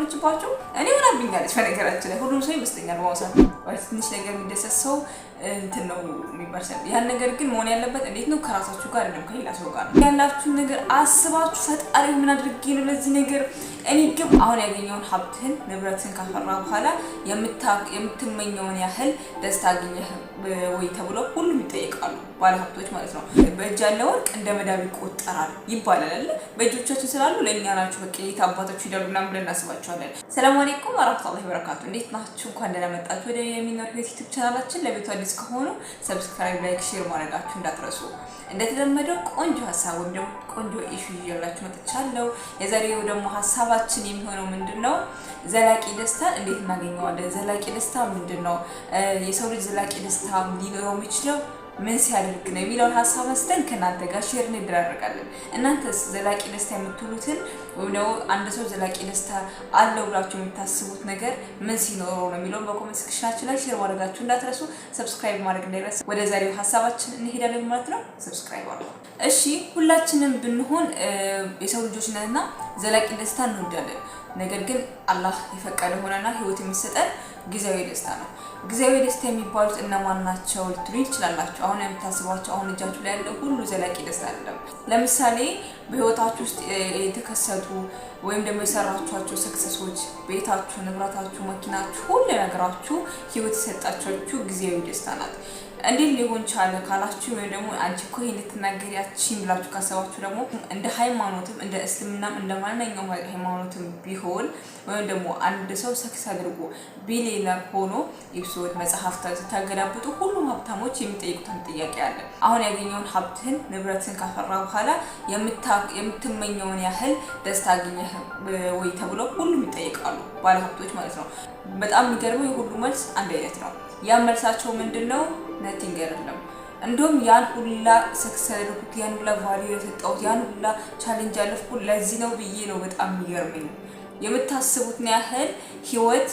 አልሆነችባችሁ? እኔ ሆናብኛለች። በነገራችን ላይ ሁሉም ሰው ይመስለኛል በዋሳብ ወይ ትንሽ ነገር የሚደሰት ሰው እንትን ነው የሚባል ያን ነገር ግን መሆን ያለበት እንዴት ነው? ከራሳችሁ ጋር አይደለም ከሌላ ሰው ጋር ያላችሁን ነገር አስባችሁ ፈጣሪ ምን አድርጌ ነው ለዚህ ነገር እኔ ግን አሁን ያገኘውን ሀብትህን ንብረትን ካፈራ በኋላ የምትመኘውን ያህል ደስታ አገኘህ ወይ ተብሎ ሁሉም ይጠይቃሉ። ባለ ሀብቶች ማለት ነው። በእጅ ያለ ወርቅ እንደ መዳብ ይቆጠራል ይባላል አይደል? በእጆቻችን ስላሉ ለእኛ ናችሁ በቃ የታባታችሁ ይደሉና ብለን እናስባችኋለን። ሰላም አለይኩም ወራህመቱላሂ ወበረካቱ። እንዴት ናችሁ? እንኳን ደህና መጣችሁ ወደ የሚኖር ዩቲዩብ ቻናላችን። ለቤቱ አዲስ ከሆኑ ሰብስክራይብ፣ ላይክ፣ ሼር ማድረጋችሁ እንዳትረሱ። እንደተለመደው ቆንጆ ሀሳብ ወይም ደግሞ ቆንጆ ኢሹ ይዤላችሁ መጥቻለሁ። የዛሬው ደግሞ ሀሳባችን የሚሆነው ምንድነው? ዘላቂ ደስታ እንዴት እናገኘዋለን? ዘላቂ ደስታ ምንድነው? የሰው ልጅ ዘላቂ ደስታ ሊኖረው የሚችለው ምን ሲያደርግ ነው የሚለውን ሀሳብ አንስተን ከእናንተ ጋር ሼር እንደራረጋለን። እናንተስ ዘላቂ ደስታ የምትሉትን ወይም ደግሞ አንድ ሰው ዘላቂ ደስታ አለው ብላችሁ የምታስቡት ነገር ምን ሲኖረው ነው የሚለውን በኮሜንት ሴክሽናችን ላይ ሼር ማድረጋችሁ እንዳትረሱ። ሰብስክራይብ ማድረግ እንዳይረሳ። ወደ ዛሬው ሀሳባችን እንሄዳለን ማለት ነው። ሰብስክራይብ አድርጉ። እሺ፣ ሁላችንም ብንሆን የሰው ልጆች ነንና ዘላቂ ደስታ እንወዳለን። ነገር ግን አላህ የፈቀደ ሆነና ህይወት የሚሰጠን ጊዜያዊ ደስታ ነው። ጊዜያዊ ደስታ የሚባሉት እነማን ናቸው ልትሉ ትችላላችሁ። አሁን የምታስቧቸው አሁን እጃችሁ ላይ ያለው ሁሉ ዘላቂ ደስታ አይደለም። ለምሳሌ በህይወታችሁ ውስጥ የተከሰቱ ወይም ደግሞ የሰራችኋቸው ሰክሰሶች፣ ቤታችሁ፣ ንብረታችሁ፣ መኪናችሁ፣ ሁሉ ነገራችሁ ህይወት የሰጣችሁ ጊዜያዊ ደስታ ናት። እንዴት ሊሆን ቻለ ካላችሁ ወይ ደግሞ አንቺ እኮ ይሄን ልትናገሪ ያቺን ብላችሁ ካሰባችሁ ደግሞ እንደ ሃይማኖትም እንደ እስልምናም እንደ ማንኛውም ሃይማኖትም ቢሆን ወይም ደግሞ አንድ ሰው ሰክስ አድርጎ ቢሊየነር ሆኖ ኢብሶድ መጽሐፍ ታገዳብጡ ሁሉም ሀብታሞች የሚጠይቁትን ጥያቄ አለ። አሁን ያገኘውን ሀብትህን ንብረትን ካፈራ በኋላ የምትመኘውን ያህል ደስታ አገኘህ ወይ ተብሎ ሁሉም ይጠይቃሉ፣ ባለ ሀብቶች ማለት ነው። በጣም የሚገርመው የሁሉ መልስ አንድ አይነት ነው። ያ መልሳቸው ምንድነው? ነቲንግ አይደለም። እንደውም ያን ሁላ ሰክሰስ ያደረኩት ያን ሁላ ቫልዩ የሰጠሁት ያን ሁላ ቻሌንጅ ያለፍኩት ለዚህ ነው ብዬ ነው። በጣም የሚገርመኝ የምታስቡትን ያህል ህይወት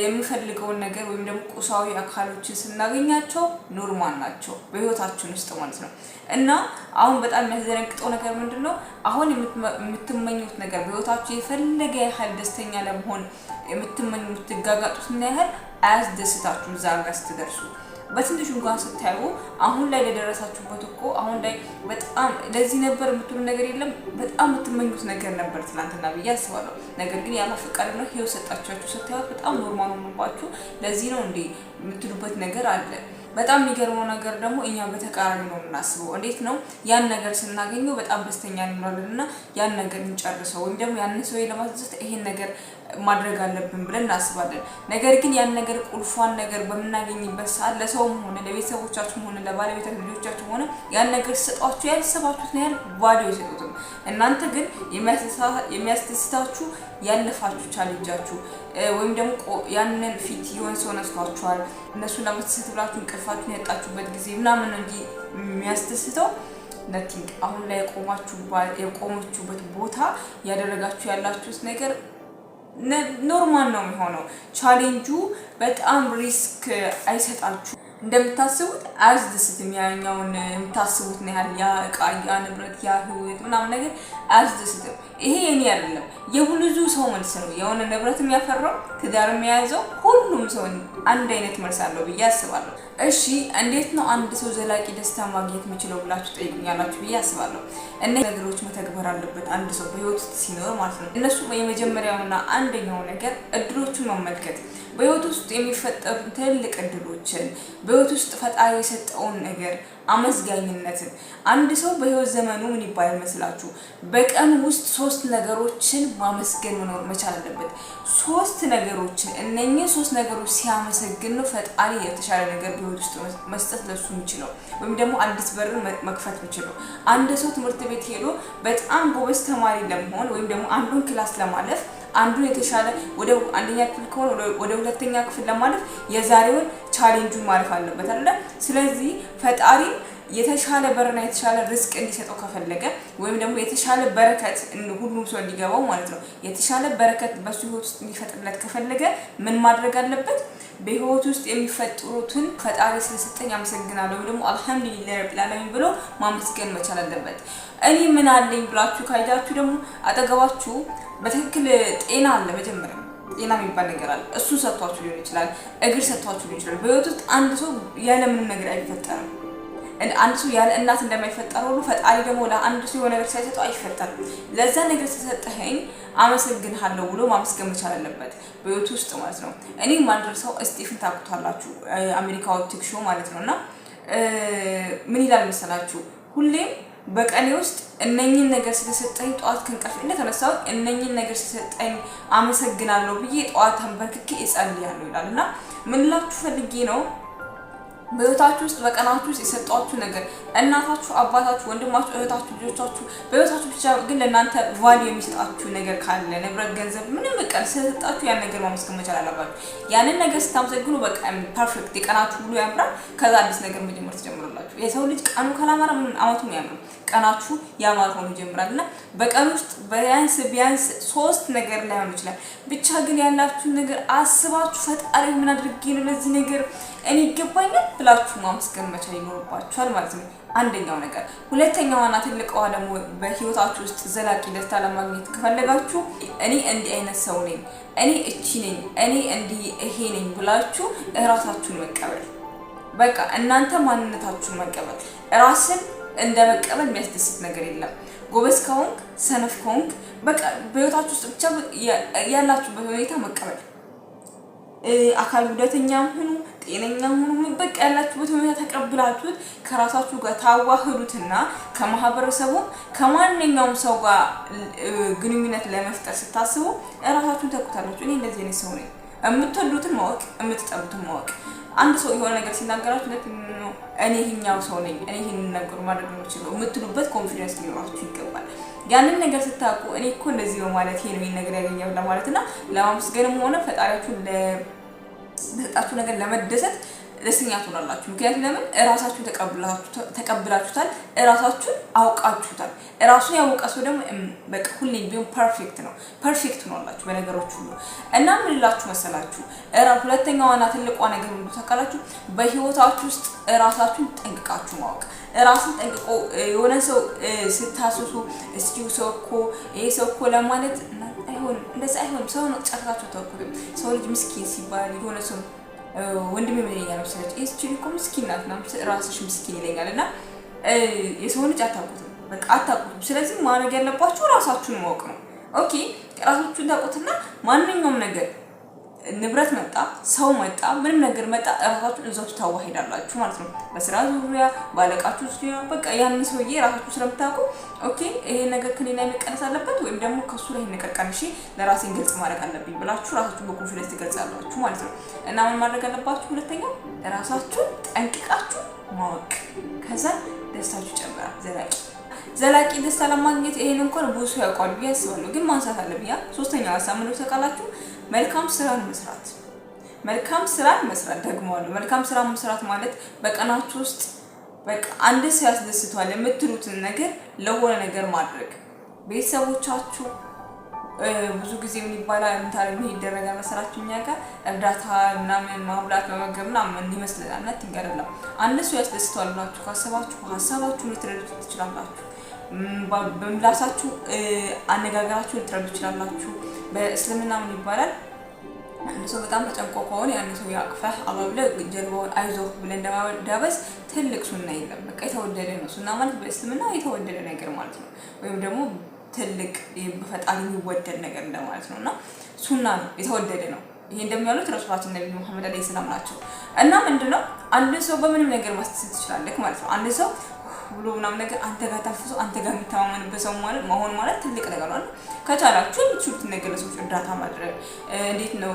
የሚፈልገውን ነገር ወይም ደግሞ ቁሳዊ አካሎችን ስናገኛቸው ኖርማል ናቸው በህይወታችን ውስጥ ማለት ነው። እና አሁን በጣም የሚያስደነግጠው ነገር ምንድነው? አሁን የምትመኙት ነገር በህይወታችሁ የፈለገ ያህል ደስተኛ ለመሆን የምትጋጋጡት ያህል አያስደስታችሁ እዛ ጋር ስትደርሱ። በትንሹ እንኳን ስታዩ አሁን ላይ ለደረሳችሁበት እኮ አሁን ላይ በጣም ለዚህ ነበር የምትሉ ነገር የለም። በጣም የምትመኙት ነገር ነበር ትናንትና ብዬ አስባለሁ። ነገር ግን ያለ ፈቃድ ነው ህይወት ሰጣችሁ ስታዩት በጣም ኖርማል ሆኖባችሁ ለዚህ ነው እንዴ የምትሉበት ነገር አለ። በጣም የሚገርመው ነገር ደግሞ እኛ በተቃራኒ ነው የምናስበው። እንዴት ነው ያን ነገር ስናገኘው በጣም ደስተኛ እንሆናለንና ያን ነገር እንጨርሰው ወይም ደግሞ ያን ሰው ለማስደሰት ይሄን ነገር ማድረግ አለብን ብለን እናስባለን። ነገር ግን ያን ነገር ቁልፏን ነገር በመናገኝበት ሰዓት ለሰውም ሆነ ለቤተሰቦቻችሁም ሆነ ለባለቤታችሁ ልጆቻችሁ ሆነ ያን ነገር ሰጣችሁ ያልሰባችሁት ያህል ቫልዩ ይሰጡትም። እናንተ ግን የሚያስደስታችሁ ያለፋችሁ ቻሌንጃችሁ ወይም ደግሞ ያንን ፊት የሆነ ሰው ነስቷችኋል እነሱን ለማስደሰት ብላችሁ እንቅልፋችሁን ያጣችሁበት ጊዜ ምናምን እንጂ የሚያስደስተው ነቲንግ አሁን ላይ የቆማችሁበት ቦታ ያደረጋችሁ ያላችሁት ነገር ኖርማል ነው የሚሆነው። ቻሌንጁ በጣም ሪስክ አይሰጣችሁ እንደምታስቡት አያስደስትም። ያኛውን የምታስቡት ነው ያህል ያ እቃ ያ ንብረት ያ ህይወት ምናምን ነገር አያስደስትም። ይሄ የኔ አይደለም የብዙ ሰው መልስ ነው። የሆነ ንብረትም ያፈራው ትዳርም የያዘው ሁሉም ሰው አንድ አይነት መልስ አለው ብዬ አስባለሁ። እሺ እንዴት ነው አንድ ሰው ዘላቂ ደስታ ማግኘት የሚችለው ብላችሁ ጠይቁኛላችሁ ብዬ አስባለሁ። እነዚህ ነገሮች መተግበር አለበት አንድ ሰው በህይወት ውስጥ ሲኖር ማለት ነው። እነሱ የመጀመሪያውና አንደኛው ነገር እድሎቹን መመልከት፣ በህይወት ውስጥ የሚፈጠሩ ትልልቅ እድሎችን፣ በህይወት ውስጥ ፈጣሪ የሰጠውን ነገር አመስጋኝነትን። አንድ ሰው በህይወት ዘመኑ ምን ይባላል መስላችሁ? በቀን ውስጥ 3 ነገሮችን ማመስገን መኖር መቻል አለበት። 3 ነገሮችን እነኚህ 3 ነገሮች ሲያመሰግን ነው ፈጣሪ የተሻለ ነገር በህይወት ውስጥ መስጠት ለሱ የሚችለው ወይም ደግሞ አዲስ በር መክፈት የሚችለው። አንድ ሰው ትምህርት ቤት ሄዶ በጣም ጎበዝ ተማሪ ለመሆን ወይም ደግሞ አንዱን ክላስ ለማለፍ አንዱን የተሻለ ወደ አንደኛ ክፍል ከሆነ ወደ ሁለተኛ ክፍል ለማለፍ የዛሬውን ቻሌንጁን ማለፍ አለበት አይደል? ስለዚህ ፈጣሪ የተሻለ በርና የተሻለ ሪስክ እንዲሰጠው ከፈለገ ወይም ደግሞ የተሻለ በረከት ሁሉም ሰው እንዲገባው ማለት ነው የተሻለ በረከት በሱ ህይወት ውስጥ እንዲፈጥርለት ከፈለገ ምን ማድረግ አለበት? በህይወት ውስጥ የሚፈጥሩትን ፈጣሪ ስለሰጠኝ አመሰግናለሁ ወይ ደግሞ አልহামዱሊላህ ረቢል ዓለሚን ብሎ ማመስገን መቻል አለበት። እኔ ምን አለኝ ብላችሁ ካይዳችሁ ደግሞ አጠገባችሁ በትክክል ጤና አለ መጀመሪያ ጤና የሚባል ነገር አለ። እሱን ሰጥቷችሁ ሊሆን ይችላል፣ እግር ሰጥቷችሁ ሊሆን ይችላል። በህይወት ውስጥ አንድ ሰው ያለ ምንም ነገር አይፈጠርም። አንድ ሰው ያለ እናት እንደማይፈጠር ሁሉ ፈጣሪ ደግሞ ለአንድ ሰው የሆነ ነገር ሳይሰጠው አይፈጠርም። ለዛ ነገር ተሰጠኸኝ አመሰግንሃለሁ ብሎ ማመስገን መቻል አለበት በህይወት ውስጥ ማለት ነው። እኔ ማድረሰው ስቲፍን ታውቁታላችሁ፣ አሜሪካው ቲክ ሾው ማለት ነውና ምን ይላል መሰላችሁ? ሁሌም በቀኔ ውስጥ እነኚህን ነገር ስለሰጠኝ ጧት ከእንቅልፌ እንደተነሳሁ እነኚህን ነገር ስለሰጠኝ አመሰግናለሁ ብዬ ጧት ተንበርክኬ እጸልያለሁ ይላልና ምን ላችሁ ፈልጌ ነው በህይወታችሁ ውስጥ በቀናችሁ ውስጥ የሰጣችሁ ነገር እናታችሁ፣ አባታችሁ፣ ወንድማችሁ፣ እህታችሁ፣ ልጆቻችሁ በህይወታችሁ ብቻ ግን ለእናንተ ቫልዩ የሚሰጣችሁ ነገር ካለ ንብረት፣ ገንዘብ ምንም በቀን ስለሰጣችሁ ያን ነገር ማመስገን መቻል አለባችሁ። ያንን ነገር ስታመሰግኑ በቃ ፐርፌክት የቀናችሁ ሁሉ ያምራል። ከዛ አዲስ ነገር መጀመር ትጀምራላችሁ። የሰው ልጅ ቀኑ ካላማረ ምን አመቱም ያምራል። ቀናችሁ ያማረ ሆኖ ይጀምራልና በቀን ውስጥ ቢያንስ 3 ነገር ላይሆን ይችላል ብቻ ግን ያላችሁ ነገር አስባችሁ ፈጣሪ ምን አድርጌ ነው ለዚህ ነገር እኔ ይገባኛል ብላችሁ ማመስገን መቻል ይኖርባችኋል ማለት ነው። አንደኛው ነገር። ሁለተኛውና ትልቁ ደግሞ በህይወታችሁ ውስጥ ዘላቂ ደስታ ለማግኘት ከፈለጋችሁ እኔ እንዲህ አይነት ሰው ነኝ፣ እኔ እቺ ነኝ፣ እኔ እንዲህ ይሄ ነኝ ብላችሁ ራሳችሁን መቀበል። በቃ እናንተ ማንነታችሁን መቀበል። ራስን እንደ መቀበል የሚያስደስት ነገር የለም። ጎበዝ ከሆንክ ሰነፍ ከሆንክ በቃ በህይወታችሁ ውስጥ ብቻ ያላችሁበት ሁኔታ መቀበል። አካል ጉዳተኛም ሁኑ ጤነኛም ሁኑ በቃ ያላችሁበት ሁኔታ ተቀብላችሁት ከራሳችሁ ጋር ታዋህዱትና ከማህበረሰቡ ከማንኛውም ሰው ጋር ግንኙነት ለመፍጠር ስታስቡ ራሳችሁን ተኩታላችሁ። እኔ እንደዚህ አይነት ሰው ነኝ። የምትወዱትን ማወቅ፣ የምትጠሉትን ማወቅ። አንድ ሰው የሆነ ነገር ሲናገራችሁ ነው እኔ ይሄኛው ሰው ነኝ፣ እኔ ይሄንን ነገር ማድረግ ነው ይችላል የምትሉበት ኮንፊደንስ ሊኖራችሁ ይገባል። ያንን ነገር ስታውቁ እኔ እኮ እንደዚህ ነው ማለት ይሄ ነው ይሄን ነገር ያገኛው ለማለትና ለማመስገንም ሆነ ፈጣሪያችሁን ለሰጣችሁ ነገር ለመደሰት ደስተኛ ትሆናላችሁ። ምክንያቱም ለምን ራሳችሁን ተቀብላችሁታል፣ ራሳችሁን አውቃችሁታል። ራሱን ያወቀ ሰው ደግሞ በቃ ሁሌም ቢሆን ፐርፌክት ነው፣ ፐርፌክት ሆናላችሁ በነገሮች ሁሉ። እና ምን ልላችሁ መሰላችሁ? ሁለተኛዋና ትልቋ ነገር ሁሉ ታውቃላችሁ፣ በህይወታችሁ ውስጥ ራሳችሁን ጠንቅቃችሁ ማወቅ። ራስን ጠንቅቆ የሆነ ሰው ስታስሱ እስኪ ሰው እኮ ይሄ ሰው እኮ ለማለት አይሆንም፣ እንደዛ አይሆንም። ሰው ነው ጨርሳችሁ ተወኩት። ሰው ልጅ ምስኪን ሲባል የሆነ ሰው ወንድሜ ምን ይለኛል መሰለች? እቺ እኮ ምስኪን ናት ነው ራስሽ ምስኪን ይለኛልና የሰው ልጅ አታውቁትም፣ በቃ አታውቁትም። ስለዚህ ማድረግ ያለባችሁ ራሳችሁን ማወቅ ነው። ኦኬ ራሳችሁን ታውቁትና ማንኛውም ነገር ንብረት መጣ፣ ሰው መጣ፣ ምንም ነገር መጣ ራሳችሁን እዛው ታዋሂዳላችሁ ማለት ነው። በስራ ዙሪያ ባለቃችሁ ዙሪያ በቃ ያን ሰውዬ ራሳችሁ ስለምታውቁ ኦኬ ይሄ ነገር ከኔና መቀነስ አለበት ወይም ደግሞ ከሱ ላይ ነቀቀንሺ ለራሴን ግልጽ ማድረግ አለብኝ ብላችሁ ራሳችሁን በኮንፊደንስ ትገልጻላችሁ ማለት ነው። እና ምን ማድረግ አለባችሁ? ሁለተኛው ራሳችሁን ጠንቅቃችሁ ማወቅ። ከዛ ደስታችሁ ይጨምራል። ዘላቂ ደስታ ለማግኘት ይሄን እንኳን ብዙ ሰው ያውቃል ብዬ አስባለሁ፣ ግን ማንሳት አለብኝ። ሶስተኛው ሀሳብ ምን ተቃላችሁ? መልካም ስራን መስራት። መልካም ስራን መስራት ደግሞ አለ። መልካም ስራን መስራት ማለት በቀናችሁ ውስጥ በቃ አንድ ሰው ያስደስቷል የምትሉትን ነገር ለሆነ ነገር ማድረግ። ቤተሰቦቻችሁ ብዙ ጊዜ ምን ይባላል ምን ይደረጋል መሰላችሁ? እኛ ጋር እርዳታ ምናምን ማብላት መመገብ ምናምን ይመስላል። እና ትንገረላ አንድ ሰው ያስደስቷል ብላችሁ ካሰባችሁ ሀሳባችሁን ልትረዱት ትችላላችሁ። በምላሳችሁ አነጋገራችሁን ልትረዱ ትችላላችሁ። በእስልምና ምን ይባላል? አንድ ሰው በጣም ተጨንቆ ከሆነ ያን ሰው ያቅፈህ አባብለህ ጀርባውን አይዞህ ብለህ እንደማዳበስ ትልቅ ሱና የለም። በቃ የተወደደ ነው። ሱና ማለት በእስልምና የተወደደ ነገር ማለት ነው። ወይም ደግሞ ትልቅ በፈጣሪ የሚወደድ ነገር እንደማለት ነውና ሱና ነው፣ የተወደደ ነው። ይሄ እንደሚያሉት ረሱላችን ነብዩ መሐመድ አለይሂ ሰላም ናቸው። እና ምንድነው አንድ ሰው በምንም ነገር ማስተሰት ትችላለህ ማለት ነው። አንድ ሰው ብሎ ምናምን ነገር አንተ ጋር ታፍሶ አንተ ጋር የሚተማመንበት ሰው ማለት መሆን ማለት ትልቅ ነገር ነው። ከቻላችሁ የምትችሉትን ነገር ለሰዎች እርዳታ ማድረግ እንዴት ነው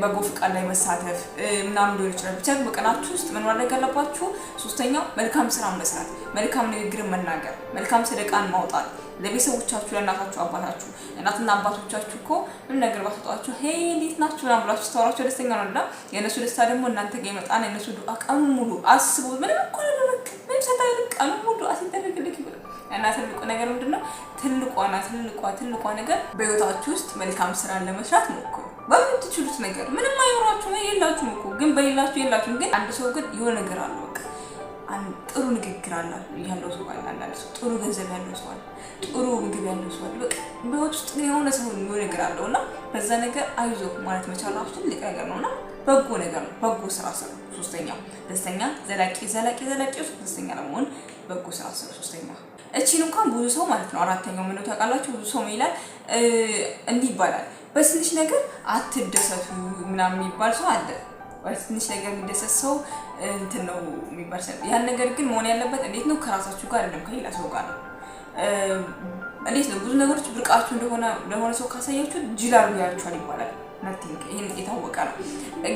በጎ ፍቃድ ላይ መሳተፍ ምናምን ሊሆን ይችላል። ብቻ በቀናችሁ ውስጥ ምን ማድረግ አለባችሁ? ሶስተኛው መልካም ስራ መስራት፣ መልካም ንግግር መናገር፣ መልካም ሰደቃን ማውጣት ለቤተሰቦቻችሁ፣ ለእናታችሁ አባታችሁ። እናትና አባቶቻችሁ እኮ ምን ነገር ባሰጧችሁ ሄይ እንዴት ናችሁ ምናምን ብላችሁ ስታወራችሁ ደስተኛ ነው እና የእነሱ ደስታ ደግሞ እናንተ ጋር ይመጣና የእነሱ ዱዓ ቀኑን ሙሉ አስቡት። ምንም እኮ አላደረክ ምንም ሳታደርግ ቀኑን ሙሉ አሲደረግልክ ይብሉ እና ትልቁ ነገር ምንድነው? ትልቋ ነገር በህይወታችሁ ውስጥ መልካም ስራን ለመስራት ሞክሩ። በምትችሉት ነገር ምንም አይኖራችሁ የላችሁም እኮ ግን በሌላችሁ የላችሁም። ግን አንድ ሰው ግን የሆነ ነገር አለው በቃ ጥሩ ንግግር ያለው ሰው አለ፣ አንዳንድ ሰው ጥሩ ገንዘብ ያለው ሰው አለ፣ ጥሩ ምግብ ያለው ሰው አለ። በቃ በህይወት ውስጥ የሆነ ሰው ነገር አለው እና በዛ ነገር አይዞ ማለት መቻል ራሱ ትልቅ ነገር ነው እና በጎ ነገር ነው። በጎ ስራ ስሩ። ሶስተኛው ደስተኛ ዘላቂ ውስጥ ደስተኛ ለመሆን በጎ ስራ ስሩ። ሶስተኛው እቺን እንኳን ብዙ ሰው ማለት ነው። አራተኛው ምን ነው ታውቃላችሁ? ብዙ ሰው ይላል እንዲህ ይባላል፣ በትንሽ ነገር አትደሰቱ ምናምን የሚባል ሰው አለ። በትንሽ ነገር የሚደሰት ሰው እንትን ነው የሚባል ሰው። ያን ነገር ግን መሆን ያለበት እንዴት ነው? ከራሳችሁ ጋር አይደለም ከሌላ ሰው ጋር ነው። እንዴት ነው? ብዙ ነገሮች ብርቃችሁ እንደሆነ ለሆነ ሰው ካሳያችሁ ጅል አድርጎ ያያችኋል ይባላል። ናቲንግ ይሄን የታወቀ ነው።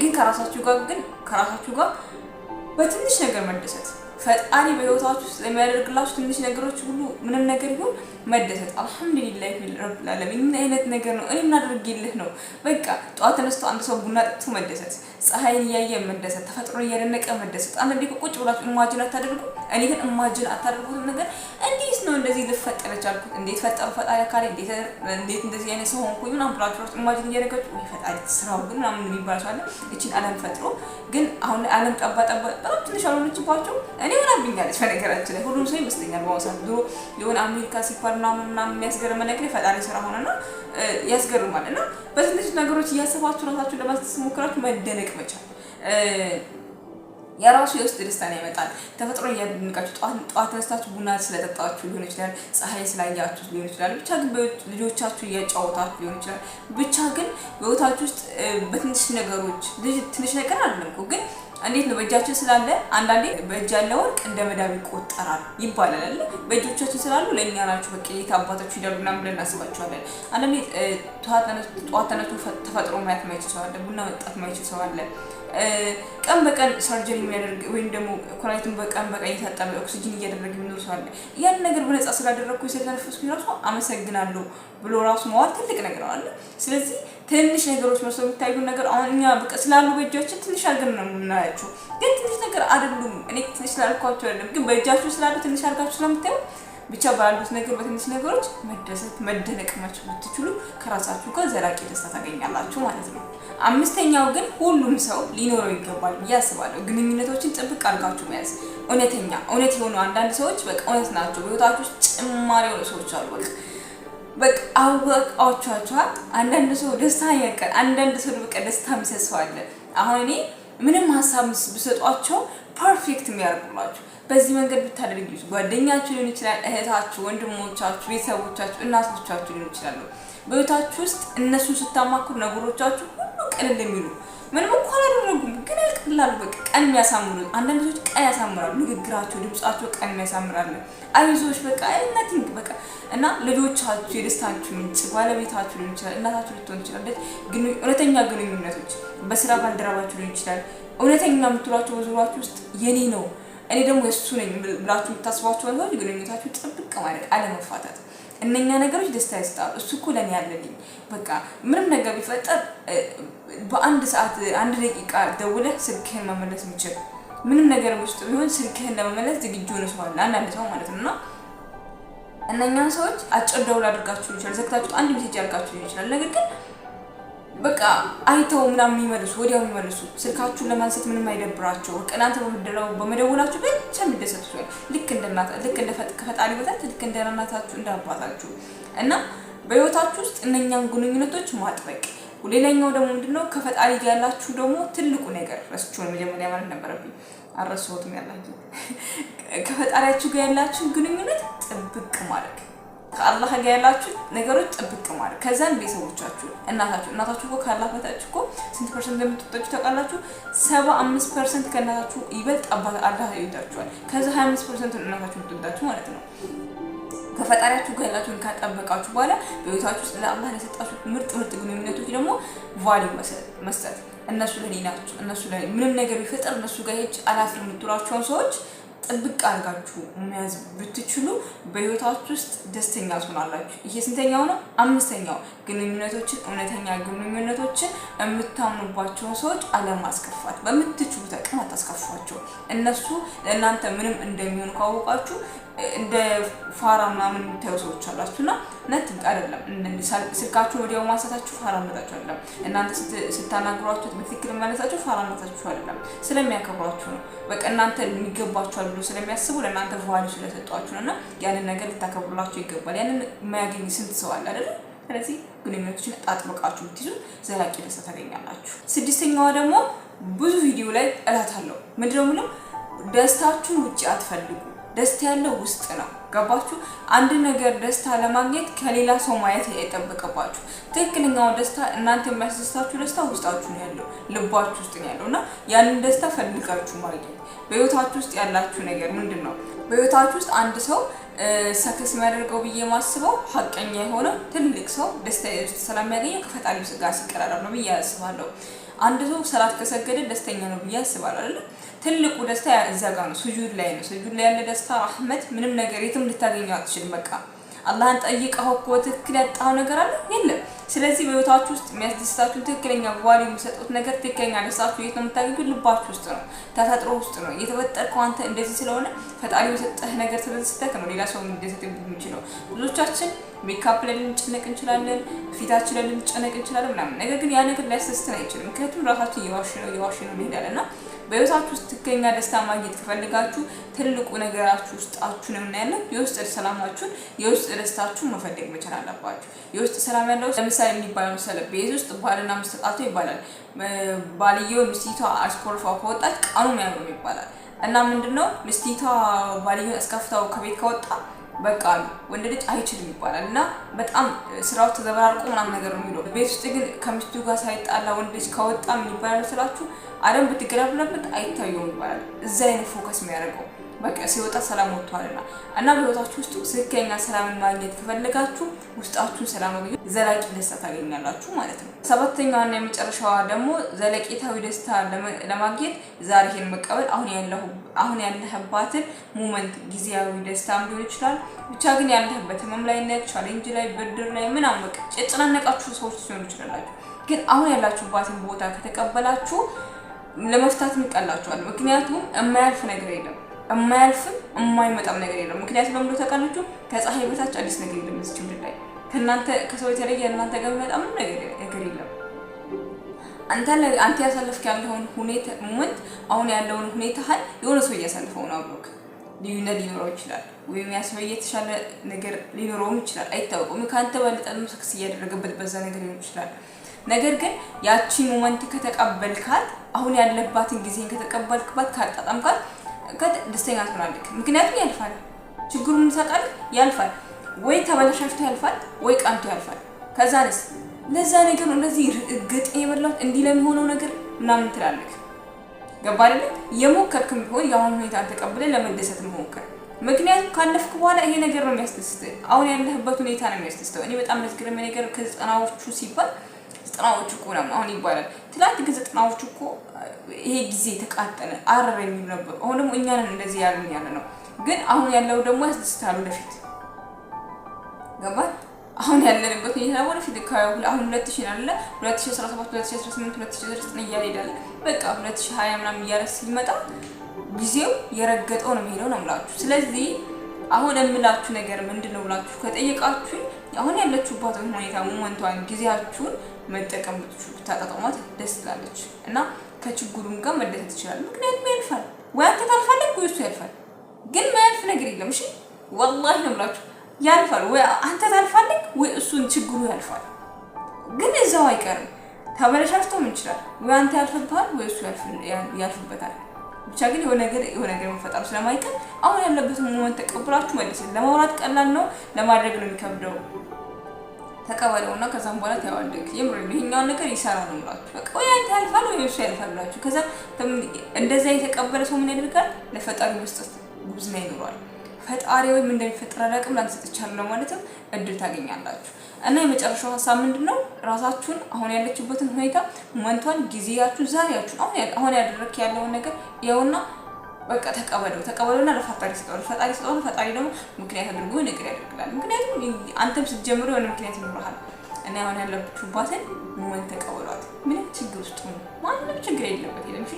ግን ከራሳችሁ ጋር በትንሽ ነገር መደሰት ፈጣሪ በህይወታችሁ ውስጥ ለሚያደርግላችሁ ትንሽ ነገሮች ሁሉ ምንም ነገር ይሁን መደሰት። አልሐምዱሊላህ ረብል ዓለሚን ምን አይነት ነገር ነው? እኔ ምን አድርጌልህ ነው? በቃ ጠዋት ተነስቶ አንድ ሰው ቡና ጠጥቶ መደሰት፣ ፀሐይን እያየ መደሰት፣ ተፈጥሮን እያደነቀ መደሰት። አንዳንዴ ቁጭ ብላችሁ ኢማጂን አታደርጉ? እኔ ግን ኢማጂን አታደርጉት ነገር እንዴት ነው እንደዚህ ልፈጠር ቻልኩት? እንዴት ፈጠሩ ፈጣሪ አካል እንዴት እንደዚህ አይነት ሰው ሆንኩኝ ምናምን ብላችሁ ኢማጂን እያደረጋችሁ ወይ ፈጣሪ ስራው ግን ምናምን የሚባል ሰው አለ። እቺን ዓለም ፈጥሮ ግን አሁን ዓለም ጠባ በጣም ትንሽ አልሆነችባቸው። እኔ ሆናብኛለች በነገራችን ላይ ሁሉም ሰው ይመስለኛል በወሳት ድሮ የሆነ አሜሪካ ሲባል ምናምን የሚያስገርም ነገር ፈጣሪ ስራ ሆነና ያስገርማል። እና በትንሽ ነገሮች እያሰባችሁ ራሳችሁን ለማስደሰት ሞክራችሁ መደነቅ መቻል የራሱ የውስጥ ደስታን ያመጣል። ተፈጥሮ እያደነቃችሁ ጠዋት ተነስታችሁ ቡና ስለጠጣችሁ ሊሆን ይችላል፣ ፀሐይ ስላያችሁ ሊሆን ይችላል፣ ብቻ ግን ልጆቻችሁ እያጫወታችሁ ሊሆን ይችላል። ብቻ ግን በህይወታችሁ ውስጥ በትንሽ ነገሮች ትንሽ ነገር አይደለም እኮ ግን እንዴት ነው በእጃችን ስላለ አንዳንዴ በእጅ ያለ ወርቅ እንደ መዳብ ይቆጠራል ይባላል አይደል? በእጆቻችን ስላሉ ለእኛ ናችሁ በቃ የት አባታችሁ ይደሉ ምናምን ብለን እናስባቸዋለን። አንዳንዴ ጠዋት ተነስቶ ተፈጥሮ ማየት ማይችል ሰው አለ፣ ቡና መጣት ማይችል ሰው አለ። ቀን በቀን ሰርጀሪ የሚያደርግ ወይም ደግሞ ኮላይቱን በቀን እየታጠበ ኦክሲጅን እያደረገ የሚኖር ሰው አለ። ያን ነገር በነፃ ስላደረግኩ ስለተነፈስኩኝ ራሱ አመሰግናለሁ ብሎ ራሱ መዋል ትልቅ ነገር ነው አለ። ስለዚህ ትንሽ ነገሮች መስለው የሚታዩ ነገር አሁን እኛ በቃ ስላሉ በእጃችን ትንሽ አድርገን ነው የምናያቸው፣ ግን ትንሽ ነገር አይደሉም። እኔ ትንሽ ስላልኳቸው አይደለም፣ ግን በእጃችሁ ስላሉ ትንሽ አድርጋችሁ ስለምታዩ ብቻ ባሉት ነገር በትንሽ ነገሮች መደሰት መደነቅ ብትችሉ ከራሳችሁ ጋር ዘላቂ ደስታ ታገኛላችሁ ማለት ነው። አምስተኛው ግን ሁሉም ሰው ሊኖረው ይገባል ብዬ አስባለሁ። ግንኙነቶችን ጥብቅ አድርጋችሁ መያዝ። እውነት የሆኑ አንዳንድ ሰዎች በቃ እውነት ናቸው። በህይወታችሁ ውስጥ ጭማሪ የሆኑ ሰዎች አሉ። በቃ አወቃችኋቸዋል። አንዳንድ ሰው ደስታ ያቀል፣ አንዳንድ ሰው በቃ ደስታ የሚሰሰው አለ። አሁን እኔ ምንም ሀሳብ ብሰጧቸው ፐርፌክት የሚያደርጉላችሁ በዚህ መንገድ ብታደርጉት ጓደኛችሁ ሊሆን ይችላል፣ እህታችሁ፣ ወንድሞቻችሁ፣ ቤተሰቦቻችሁ፣ እናቶቻችሁ ሊሆን ይችላሉ። በህይወታችሁ ውስጥ እነሱን ስታማክሩ ነገሮቻችሁ ሁሉ ቀለል የሚሉ ምንም እንኳን አላደረጉም ግን ያልቅላሉ። በቃ ቀን የሚያሳምሩ አንዳንድ ሰዎች ቀን ያሳምራሉ። ንግግራቸው፣ ድምጻቸው ቀን የሚያሳምራሉ። አይዞሽ በቃ አይነቲንግ በቃ እና ልጆቻችሁ የደስታችሁ ምንጭ ባለቤታችሁ ሊሆን ይችላል፣ እናታችሁ ልትሆን ይችላለች። ግን እውነተኛ ግንኙነቶች በስራ ባልደረባችሁ ሊሆን ይችላል። እውነተኛ የምትሏቸው በዙሪያችሁ ውስጥ የኔ ነው እኔ ደግሞ የሱ ነኝ ብላችሁ የምታስቧቸው ነገሮች ግንኙነታችሁ ጥብቅ ማለት አለመፋታት። እነኛ ነገሮች ደስታ ይሰጣሉ። እሱ እኮ ለኔ ያለልኝ በቃ ምንም ነገር ቢፈጠር በአንድ ሰዓት አንድ ደቂቃ ደውለህ ስልክህን መመለስ የሚችል ምንም ነገር ውስጥ ቢሆን ስልክህን ለመመለስ ዝግጁ ነው ሰው አለ፣ አንዳንድ ሰው ማለት ነውና እነኛን ሰዎች አጭር ደውል አድርጋችሁ ይችላል፣ ዘግታችሁ አንድ ሜሴጅ አድርጋችሁ ይችላል። ነገር ግን በቃ አይተው ምናምን የሚመልሱ ወዲያው የሚመልሱ ስልካችሁን ለማንሳት ምንም አይደብራቸው። በቃ እናንተ በመደወላችሁ ብቻ የሚደሰቱ ሰው ልክ እንደ ከፈጣሪ በታች ልክ እንደ እናታችሁ እንደ አባታችሁ እና በህይወታችሁ ውስጥ እነኛን ግንኙነቶች ማጥበቅ። ሌላኛው ደግሞ ምንድነው ከፈጣሪ ጋር ያላችሁ ደግሞ ትልቁ ነገር ረስቼው መጀመሪያ ማለት ነበረብኝ አረሳሁትም። ያላችሁ ከፈጣሪያችሁ ጋር ያላችሁ ግንኙነት ጥብቅ ማድረግ፣ ከአላህ ጋር ያላችሁ ነገሮች ጥብቅ ማለት። ከዛን ቤተሰቦቻችሁ እናታችሁ እኮ ካላህ በታች እኮ ስንት ፐርሰንት እንደምትወጣችሁ ታውቃላችሁ? 75% ከእናታችሁ ይበልጥ አላህ ይወዳችኋል። ከዛ 25% እናታችሁ የምትወዳችሁ ማለት ነው። ከፈጣሪያችሁ ጋር ያላችሁን ካጠበቃችሁ በኋላ በህይወታችሁ ውስጥ ለአላህ ለሰጣችሁ ምርጥ ግንኙነቶች ደግሞ ቫልዩ መስጠት። እነሱ ለኔ ናቸው፣ እነሱ ለኔ ምንም ነገር ቢፈጠር እነሱ ጋር ሄጅ አላፍርም የምትሏቸውን ሰዎች ጥብቅ አድርጋችሁ መያዝ ብትችሉ በህይወታችሁ ውስጥ ደስተኛ ትሆናላችሁ። ይሄ ስንተኛው ነው? አምስተኛው ግንኙነቶችን፣ እውነተኛ ግንኙነቶችን የምታምኑባቸውን ሰዎች አለማስከፋት። በምትችሉ ተቀም አታስከፏቸው። እነሱ ለእናንተ ምንም እንደሚሆኑ ካወቃችሁ እንደ ፋራ ምናምን የምታዩ ሰዎች አላችሁና ነጥብ አይደለም። ስልካችሁን ወዲያው ማንሳታችሁ ፋራነታችሁ አይደለም። እናንተ ስታናግሯችሁ በትክክል መለሳችሁ ፋራነታችሁ አይደለም። ስለሚያከብሯችሁ ነው። በቃ እናንተ የሚገባችኋል ብሎ ስለሚያስቡ ለእናንተ ቫልዩ ስለሰጧችሁና ያንን ነገር ልታከብሩላችሁ ይገባል። ያንን የማያገኝ ስንት ሰው አለ አይደል? ስለዚህ ግንኙነቶችን አጥብቃችሁ ብትይዙ ዘላቂ ደስታ ታገኛላችሁ። ስድስተኛዋ ደግሞ ብዙ ቪዲዮ ላይ እላታለሁ ምንድነው ምንም ደስታችሁን ውጪ አትፈልጉ። ደስታ ያለው ውስጥ ነው። ገባችሁ? አንድ ነገር ደስታ ለማግኘት ከሌላ ሰው ማየት አይጠበቅባችሁ። ትክክለኛው ደስታ እናንተ የሚያስደስታችሁ ደስታ ውስጣችሁ ነው ያለው፣ ልባችሁ ውስጥ ነው ያለው እና ያንን ደስታ ፈልጋችሁ ማግኘት። በህይወታችሁ ውስጥ ያላችሁ ነገር ምንድነው? በህይወታችሁ ውስጥ አንድ ሰው ሰክስ የሚያደርገው ብዬ ማስበው ሀቀኛ የሆነ ትልቅ ሰው ደስታ ውስጥ ሰላም ያገኘው ከፈጣሪው ጋር ሲቀራረብ ነው ብዬ አስባለሁ። አንድ ሰው ሰላት ከሰገደ ደስተኛ ነው ብዬ አስባለሁ አይደል? ትልቁ ደስታ እዛ ጋር ነው፣ ሱጁድ ላይ ነው። ሱጁድ ላይ ያለ ደስታ ረህመት ምንም ነገር የትም ልታገኘው አትችልም። በቃ አላህን ጠይቀው እኮ ትክክል ያጣው ነገር አለ የለም። ስለዚህ በህይወታችሁ ውስጥ የሚያስደስታችሁ ትክክለኛ ቫልዩ የሚሰጡት ነገር ትክክለኛ ደስታችሁ የት ነው የምታገኙት? ልባችሁ ውስጥ ነው፣ ተፈጥሮ ውስጥ ነው። የተፈጠርከው አንተ እንደዚህ ስለሆነ ፈጣሪ የሰጠህ ነገር ስለተሰጠህ ነው ሌላ ሰው እንደዚህ የሚችለው። ብዙዎቻችን ሜካፕ ላይ ልንጨነቅ እንችላለን፣ ፊታችን ላይ ልንጨነቅ እንችላለን ምናምን። ነገር ግን ያ ነገር ሊያስደስተን አይችልም። ምክንያቱም ራሳችን እየዋሽ ነው ይሄዳልና በህይወታችሁ ውስጥ ትክክለኛ ደስታ ማግኘት ከፈልጋችሁ ትልቁ ነገራችሁ ውስጣችሁን እናያለን። የውስጥ ሰላማችሁን የውስጥ ደስታችሁን መፈለግ መቻል አለባችሁ። የውስጥ ሰላም ያለው ለምሳሌ የሚባለው ሰለብ ቤት ውስጥ ባልና ሚስት ተጣልቶ ይባላል። ባልየው ሚስቲቷ አስኮርፋ ከወጣች ቀኑን ያምሩ ይባላል። እና ምንድነው ሚስቲቷ ባልየው አስከፍታው ከቤት ከወጣ በቃ ወንድ ልጅ አይችልም ይባላል። እና በጣም ስራው ተዘበራርቆ ምናምን ነገር ነው የሚለው። ቤት ውስጥ ግን ከሚስቱ ጋር ሳይጣላ ወንድ ልጅ ከወጣ ምን ይባላል ስላችሁ አደም ብትገላብለበት አይታየውም ይባላል። እዛ ላይ ነው ፎከስ የሚያደርገው በቃ ሲወጣ ሰላም ወጥቷልና። እና በህይወታችሁ ውስጥ ትክክለኛ ሰላምን ማግኘት ከፈለጋችሁ ውስጣችሁን ሰላም አግኙ፣ ዘላቂ ደስታ ታገኛላችሁ ማለት ነው። ሰባተኛዋና የመጨረሻዋ ደግሞ ዘለቄታዊ ደስታ ለማግኘት ዛሬ ይሄን መቀበል፣ አሁን ያለህባትን ሞመንት ጊዜያዊ ደስታም ሊሆን ይችላል። ብቻ ግን ያለህበት ህመም ላይ እና ቻሌንጅ ላይ ብድር ላይ ምናምን በቃ የተጨናነቃችሁ ሰዎች ሊሆኑ ይችላላችሁ። ግን አሁን ያላችሁባትን ቦታ ከተቀበላችሁ ለመፍታት ይቀላችኋል። ምክንያቱም የማያልፍ ነገር የለም፣ የማያልፍም የማይመጣም ነገር የለም። ምክንያቱም ለምዶ ተቀልጁ ከፀሐይ በታች አዲስ ነገር የለም እዚህ ምድር ላይ። ከናንተ ከሰው የተለየ እናንተ ጋር የሚመጣ ምንም ነገር የለም። አንተ ያሳለፍክ ያለውን ሁኔታ ሞመንት አሁን ያለውን ሁኔታህን የሆነ ሰው እያሳለፈው ነው አብሮክ። ልዩነት ሊኖረው ይችላል ወይም ያስበየ የተሻለ ነገር ሊኖረውም ይችላል፣ አይታወቅም። ከአንተ በለጠም ሰክስ እያደረገበት በዛ ነገር ሊሆን ይችላል። ነገር ግን ያቺ ሞመንት ከተቀበልካት አሁን ያለባትን ጊዜን ከተቀበልክባት ካጣጣምካት ደስተኛ ትሆናለህ። ምክንያቱም ያልፋል፣ ችግሩን ታውቃለህ፣ ያልፋል። ወይ ተበላሽቶ ያልፋል ወይ ቀንቶ ያልፋል። ከዛንስ ለዛ ነገር ነው እንደዚህ እርግጥ የበላሁት እንዲህ ለሚሆነው ነገር ምናምን ትላለህ። ገባ አይደል? የሞከርክም ቢሆን ያሁን ሁኔታ ተቀብለህ ለመደሰት መሞከር። ምክንያቱም ካለፍክ በኋላ ይሄ ነገር ነው የሚያስደስትህ። አሁን ያለህበት ሁኔታ ነው የሚያስደስተው። እኔ በጣም መስገረም ነገር ከዘጠናዎቹ ሲባል ዘጠናዎቹ እኮ ነው አሁን ይባላል። ትላንት ግን ዘጠናዎቹ እኮ ይሄ ጊዜ ተቃጠለ አረረ የሚሉ ነበር። አሁን ደግሞ እኛ ነን እንደዚህ ያለ ነው። ግን አሁን ያለው ደግሞ ያስደስታል ወደፊት። ገባህ? አሁን ያለንበት ሁኔታ ወደፊት አሁን 2000 አለ 2017 2018 2019 እያለ ይሄዳል። በቃ 2020 ምናምን እያለ ሲመጣ ጊዜው የረገጠው ነው የሚሄደው ነው የምላችሁ። ስለዚህ አሁን የምላችሁ ነገር ምንድነው ብላችሁ ከጠየቃችሁ አሁን ያለችሁበት ሁኔታ ሞመንቷን ጊዜያችሁን መጠቀም ብታጣጣሟት ደስ ትላለች እና ከችግሩም ጋር መደሰት ይችላል። ምክንያቱም ያልፋል። ወይ አንተ ታልፋለህ ወይ እሱ ያልፋል። ግን ማያልፍ ነገር የለም። እሺ ወላሂ ነው የምላችሁ፣ ያልፋል። ወይ አንተ ታልፋለህ ወይ እሱን ችግሩ ያልፋል። ግን እዛው አይቀርም፣ ተበለሻሽቶም ይችላል። ወይ አንተ ያልፍብሃል ወይ እሱ ያልፍበታል። ብቻ ግን የሆነ ነገር መፈጠሩ ስለማይቀር አሁን ያለበትን ሞመንት ተቀብላችሁ መደሰት። ለማውራት ቀላል ነው፣ ለማድረግ ነው የሚከብደው። ተቀበለውና ከዛም በኋላ ታያዋለህ። ይሄኛው ነገር ይሰራል ነው ማለት በቃ ወይ አንተ ያልፋል ወይ እሱ ያልፋል ብላችሁ ከዛ እንደዛ የተቀበለ ሰው ምን ያደርጋል? ለፈጣሪ መስጠት ጉብዝና ይኖራል። ፈጣሪ ወይ ምን እንደሚፈጠር አላውቅም ላንሰጥቻለሁ ማለትም እድል ታገኛላችሁ። እና የመጨረሻው ሀሳብ ምንድነው? ራሳችሁን አሁን ያለችበትን ሁኔታ ሞመንቷን፣ ጊዜያችሁን፣ ዛሬያችሁን አሁን ያደረክ ያለውን ነገር ያውና በቃ ተቀበለውና ለፈጣሪ ስጠው። ፈጣሪ ደግሞ ምክንያት አድርጎ ነገር ያደርጋል። ምክንያቱም አንተም ስትጀምሩ የሆነ ምክንያት ይኖርሃል። እና አሁን ያለችሁባትን ሞመንት ተቀበሏት። ምንም ችግር ውስጥ ነው ማንም ችግር የለበት የለም። እሺ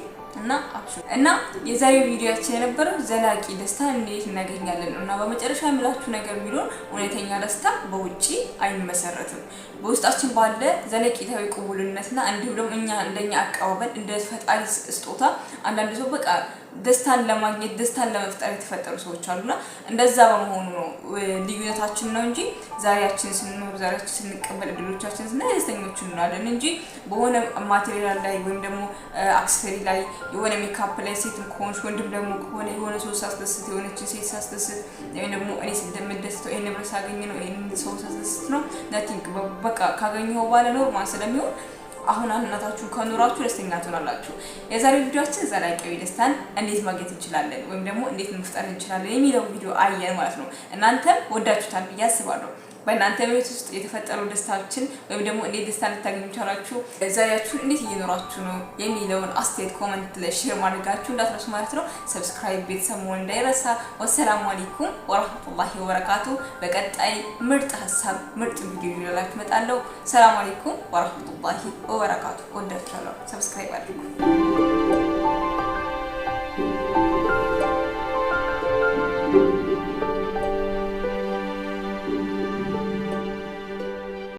እና የዛሬው ቪዲዮአችን የነበረው ዘላቂ ደስታ እንዴት እናገኛለን ነው። እና በመጨረሻ የምላችሁ ነገር ቢሆን እውነተኛ ደስታ በውጪ አይመሰረትም። በውስጣችን ባለ ዘለቂታዊ ቅቡልነትና እንዲሁም ደግሞ እኛ እንደኛ አቀባበል እንደ ፈጣሪ ስጦታ አንዳንድ ሰው በቃ ደስታን ለማግኘት ደስታን ለመፍጠር የተፈጠሩ ሰዎች አሉና እንደዛ በመሆኑ ነው ልዩነታችን ነው እንጂ ዛሬያችን ስንኖር ዛሬያችን ስንቀበል እድሎቻችን እና ደስተኞች እንሆናለን እንጂ በሆነ ማቴሪያል ላይ ወይም ደግሞ አክሰሰሪ ላይ የሆነ ሜካፕ ላይ ሴትም ከሆንሽ ወንድም ደግሞ ከሆነ የሆነ ሰው ሳስደስት የሆነችን ሴት ሳስደስት ወይም ደግሞ እኔ እንደምደስተው ይሄን ነገር ሳገኝ ነው ይሄን ሰው ሳስደስት ነው ናቲንግ በቃ ካገኘው በኋላ ኖርማል ስለሚሆን አሁን እናታችሁ ከኖራችሁ ደስተኛ ትሆናላችሁ። የዛሬው ቪዲዮአችን ዘላቂያዊ ደስታን እንዴት ማግኘት እንችላለን ወይም ደግሞ እንዴት መፍጠር እንችላለን የሚለው ቪዲዮ አየን ማለት ነው። እናንተም ወዳችሁታል ብዬ አስባለሁ። በእናንተ ቤት ውስጥ የተፈጠሩ ደስታችን ወይም ደግሞ እንዴት ደስታ ልታገኙ ቻላችሁ፣ ዛሬያችሁን እንዴት እየኖራችሁ ነው የሚለውን አስተያየት ኮሜንት ላይ ሼር ማድረጋችሁ እንዳትረሱ ማለት ነው። ሰብስክራይብ ቤተሰብ መሆን እንዳይረሳ። ወሰላሙ አለይኩም ወራህመቱላሂ ወበረካቱ። በቀጣይ ምርጥ ሀሳብ ምርጥ ቪዲዮ ይዤላችሁ እመጣለሁ። ሰላም አለይኩም ወራህመቱላሂ ወበረካቱ። ወዳችኋለሁ። ሰብስክራይብ አድርጉ።